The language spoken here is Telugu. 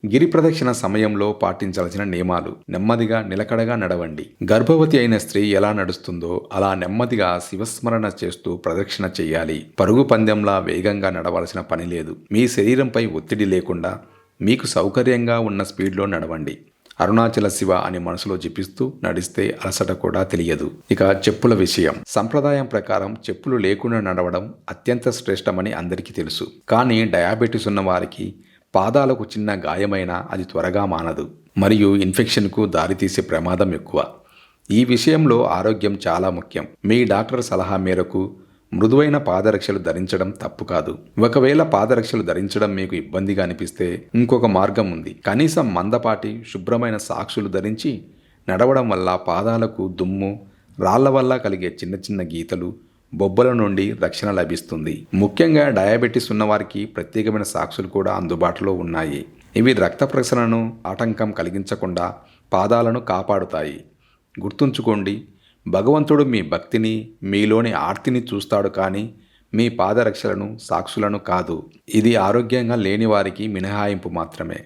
గిరి ప్రదక్షిణ సమయంలో పాటించాల్సిన నియమాలు. నెమ్మదిగా నిలకడగా నడవండి. గర్భవతి అయిన స్త్రీ ఎలా నడుస్తుందో అలా నెమ్మదిగా శివస్మరణ చేస్తూ ప్రదక్షిణ చెయ్యాలి. పరుగు పందెంలా వేగంగా నడవాల్సిన పని లేదు. మీ శరీరంపై ఒత్తిడి లేకుండా మీకు సౌకర్యంగా ఉన్న స్పీడ్లో నడవండి. అరుణాచల శివ అని మనసులో జపిస్తూ నడిస్తే అలసట కూడా తెలియదు. ఇక చెప్పుల విషయం. సంప్రదాయం ప్రకారం చెప్పులు లేకుండా నడవడం అత్యంత శ్రేష్టమని అందరికీ తెలుసు. కానీ డయాబెటీస్ ఉన్న వారికి పాదాలకు చిన్న గాయమైనా అది త్వరగా మానదు మరియు ఇన్ఫెక్షన్కు దారితీసే ప్రమాదం ఎక్కువ. ఈ విషయంలో ఆరోగ్యం చాలా ముఖ్యం. మీ డాక్టర్ సలహా మేరకు మృదువైన పాదరక్షలు ధరించడం తప్పు కాదు. ఒకవేళ పాదరక్షలు ధరించడం మీకు ఇబ్బందిగా అనిపిస్తే ఇంకొక మార్గం ఉంది. కనీసం మందపాటి శుభ్రమైన సాక్సులు ధరించి నడవడం వల్ల పాదాలకు దుమ్ము, రాళ్ల వల్ల కలిగే చిన్న చిన్న గీతలు, బొబ్బల నుండి రక్షణ లభిస్తుంది. ముఖ్యంగా డయాబెటీస్ ఉన్నవారికి ప్రత్యేకమైన సాక్సులు కూడా అందుబాటులో ఉన్నాయి. ఇవి రక్త ప్రసరణను ఆటంకం కలిగించకుండా పాదాలను కాపాడుతాయి. గుర్తుంచుకోండి, భగవంతుడు మీ భక్తిని, మీలోని ఆర్తిని చూస్తాడు, కానీ మీ పాదరక్షలను, సాక్సులను కాదు. ఇది ఆరోగ్యంగా లేని వారికి మినహాయింపు మాత్రమే.